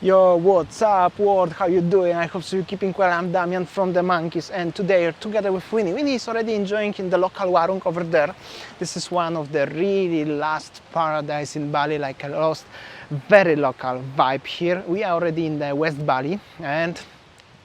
Yo, what's up world? How you doing? I hope so you're keeping well. I'm Damian from The Monkeys, and today together with Winnie. Winnie is already enjoying in the local warung over there. This is one of the really last paradise in Bali, like a lost, very local vibe here. We are already in the West Bali, and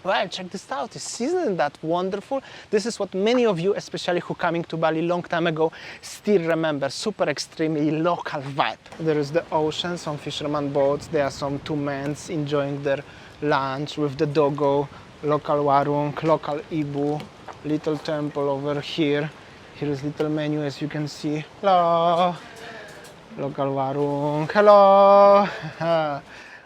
well, check this out. Isn't that wonderful? This is what many of you, especially who coming to Bali long time ago, still remember. Super extremely local vibe. There is the ocean, some fisherman boats. There are some two men enjoying their lunch with the doggo. Local warung, local ibu, little temple over here. Here is little menu, as you can see. Hello. Local warung. Hello.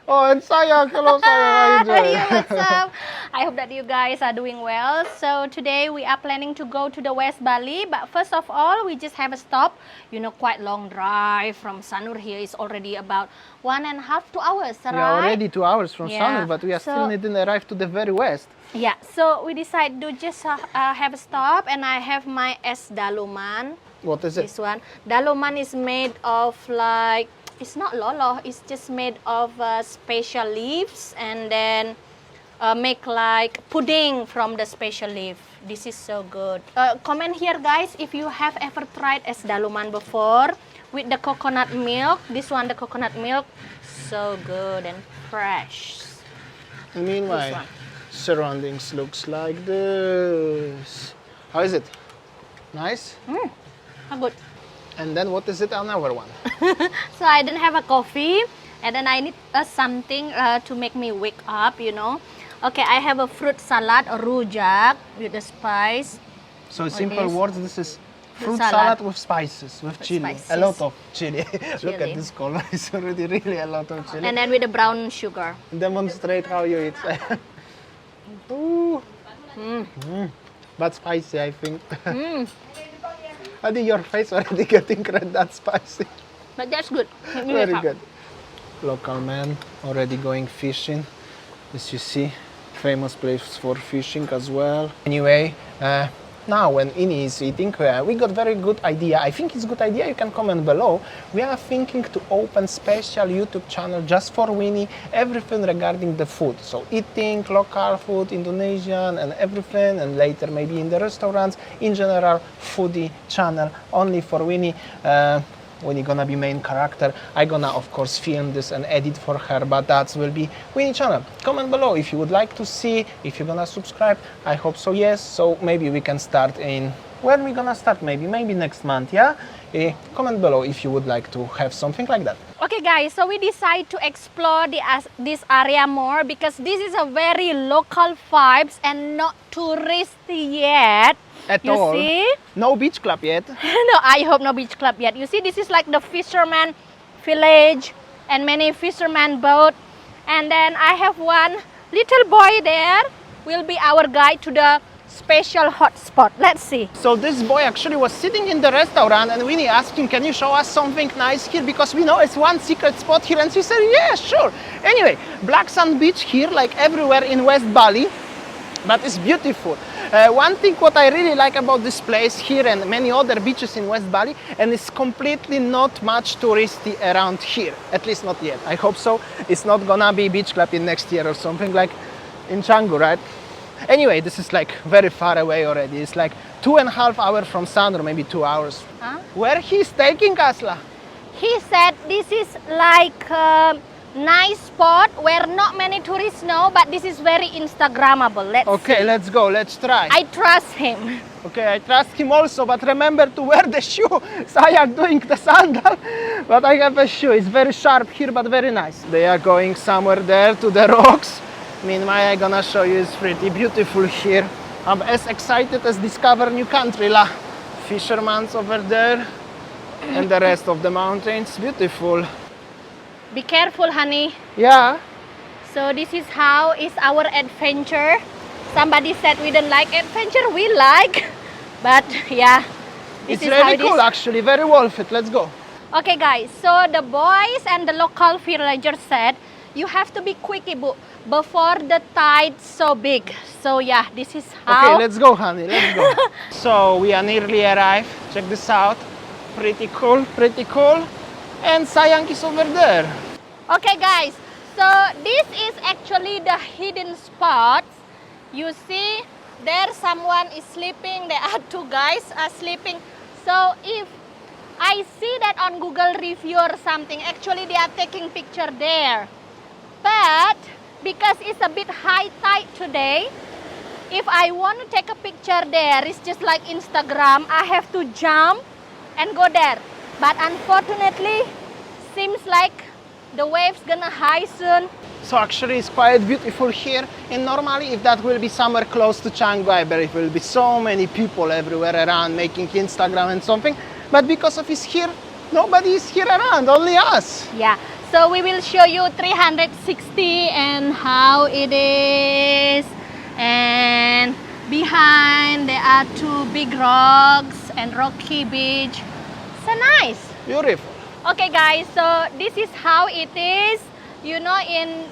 Oh, and Sayang, hello Sayang, how are you doing? Hey, what's up? I hope that you guys are doing well. So today we are planning to go to the West Bali, but first of all, we just have a stop. You know, quite long drive from Sanur here is already about 1.5 to 2 hours, right? Yeah, already 2 hours from Sanur, but we are still needing to arrive to the very west. Yeah, so we decided to just have a stop, and I have my es daluman. What is it? This one. Daluman is made of like, it's not lolo, it's just made of special leaves and then make like pudding from the special leaf. This is so good. Comment here guys if you have ever tried es daluman before with the coconut milk. This one, the coconut milk, so good and fresh. And meanwhile, surroundings looks like this. How is it? Nice? How good. And then what is it on our one? So I didn't have a coffee, and then I need something to make me wake up, you know. Okay, I have a fruit salad, a rujak with the spice. So in simple words, this is fruit salad with spices, with chili. A lot of chili. Look at this color, it's already really a lot of chili. And then with the brown sugar. Demonstrate how you eat. Ooh. But spicy, I think. I think your face already getting red, that spicy. But that's good. Very good. Local man already going fishing. As you see, famous place for fishing as well. Anyway, now when Ini is eating, we got very good idea. I think it's a good idea. You can comment below. We are thinking to open special YouTube channel just for Winnie, everything regarding the food. So eating, local food, Indonesian and everything, and later maybe in the restaurants. In general, foodie channel only for Winnie. Winnie gonna be main character. I gonna of course film this and edit for her, but that will be Winnie channel. Comment below if you would like to see, if you're gonna subscribe. I hope so, yes. So maybe we can start in, when we gonna start, maybe next month, yeah? Comment below if you would like to have something like that. Okay guys, so we decide to explore this area more because this is a very local vibes and not touristy yet. At all? See? No beach club yet? No, I hope no beach club yet. You see, this is like the fisherman village and many fisherman boat. And then I have one little boy there, will be our guide to the special hot spot. Let's see. So this boy actually was sitting in the restaurant and Winnie asked him, can you show us something nice here? Because we know it's one secret spot here. And he said, yeah, sure. Anyway, black sand beach here, like everywhere in West Bali. But it's beautiful. One thing what I really like about this place here and many other beaches in West Bali, and it's completely not much touristy around here, at least not yet. I hope so. It's not gonna be beach club in next year or something like in Canggu, right? Anyway, this is like very far away already. It's like 2.5 hours from Sun, or maybe 2 hours. Huh? Where he's taking us, lah? He said this is like nice spot where not many tourists know, but this is very Instagrammable. Let's see. Let's go, let's try. I trust him. Okay, I trust him also, but remember to wear the shoe. Sayak doing the sandal, but I have a shoe. It's very sharp here, but very nice. They are going somewhere there to the rocks. Meanwhile, I'm gonna show you it's pretty beautiful here. I'm as excited as discover new country, lah. Fishermen's over there, and the rest of the mountains. Beautiful. Be careful, honey. Yeah. So this is how is our adventure. Somebody said we don't like adventure. We like, but yeah, It's really cool, actually. Very worth it. Let's go. Okay, guys. So the boys and the local villagers said you have to be quick, Ibu, before the tide so big. So yeah, this is how. Okay, let's go, honey. Let's go. So we are nearly arrived. Check this out. Pretty cool. Pretty cool. And Sayang is over there. Okay guys, so this is actually the hidden spots. You see, there someone is sleeping. There are two guys are sleeping. So if I see that on Google review or something, actually they are taking picture there. But because it's a bit high tide today, if I want to take a picture there, it's just like Instagram. I have to jump and go there. But unfortunately, seems like the waves gonna high soon. So actually it's quite beautiful here, and normally if that will be somewhere close to Chiang Mai, there will be so many people everywhere around making Instagram and something, but because of it's here, nobody is here around, only us. Yeah, so we will show you 360 and how it is. And behind there are two big rocks and rocky beach. So nice. Beautiful. Okay guys, so this is how it is. You know,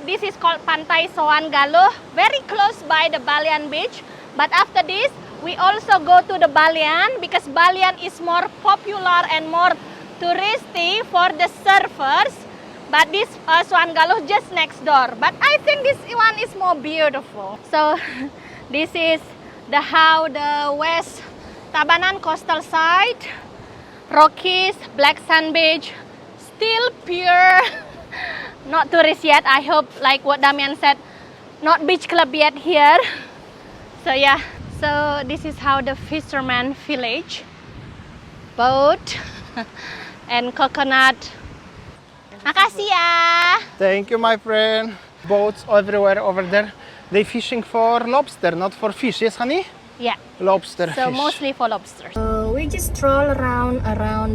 this is called Pantai Soan Galuh, very close by the Balian beach. But after this, we also go to the Balian because Balian is more popular and more touristy for the surfers. But this Soan Galuh just next door. But I think this one is more beautiful. So this is how the West Tabanan coastal side, Rockies, Black Sand Beach, still pure. Not tourist yet. I hope, like what Damian said, not beach club yet here. So yeah, so this is how the fisherman village, boat and coconut. Makasih ya. Thank you, my friend. Boats everywhere over there. They fishing for lobster, not for fish. Yes, honey? Yeah. Lobster So fish. mostly for lobsters. We just stroll around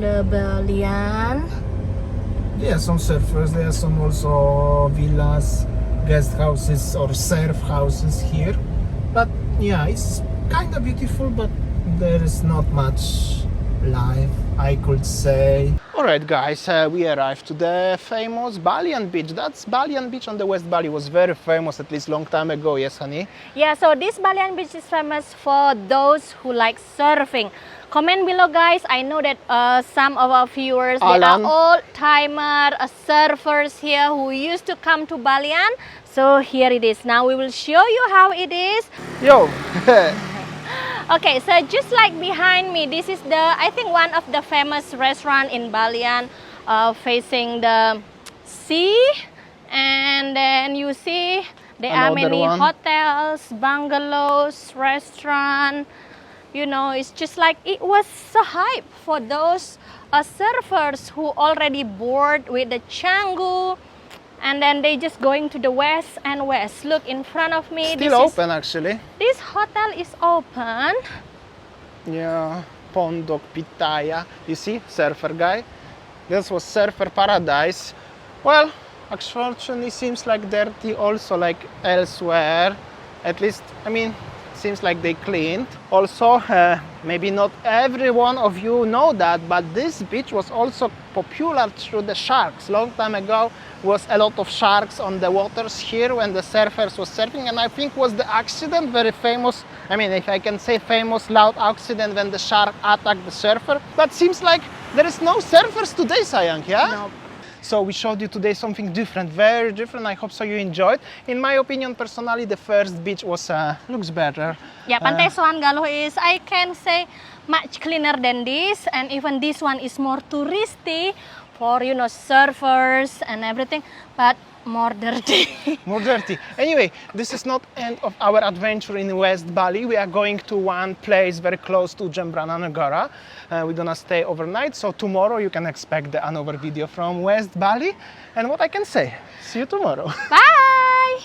the Balian. There are some surfers, there are some also villas, guest houses or surf houses here. But yeah, it's kind of beautiful, but there is not much life, I could say. Alright guys, we arrived to the famous Balian beach. That's Balian beach on the West Bali, was very famous at least long time ago, yes honey? Yeah, so this Balian beach is famous for those who like surfing. Comment below guys. I know that some of our viewers, they are old-timer surfers here who used to come to Balian. So here it is. Now we will show you how it is. Yo! Okay, so just like behind me, this is I think one of the famous restaurant in Balian, facing the sea. And then you see there are many hotels, bungalows, restaurant. You know, it's just like it was so hype for those surfers who already bored with the Canggu, and then they just going to the west and west. Look in front of me. Still open actually. This hotel is open. Yeah, Pondok Pitaya. You see, surfer guy. This was surfer paradise. Well, unfortunately, seems like dirty also like elsewhere. At least, I mean, seems like they cleaned. Also, maybe not every one of you know that, but this beach was also popular through the sharks. Long time ago was a lot of sharks on the waters here when the surfers was surfing, and I think was the accident very famous. I mean, if I can say famous loud accident when the shark attacked the surfer. But seems like there is no surfers today, Sayang, yeah? No. So we showed you today something different, very different. I hope so you enjoyed. In my opinion, personally, the first beach was looks better. Yeah, Pantai Soan Galuh is, I can say, much cleaner than this, and even this one is more touristy for, you know, surfers and everything, but more dirty. More dirty. Anyway, this is not end of our adventure in West Bali. We are going to one place very close to Jembrananegara. We're gonna stay overnight, so tomorrow you can expect another video from West Bali. And what I can say, see you tomorrow. Bye!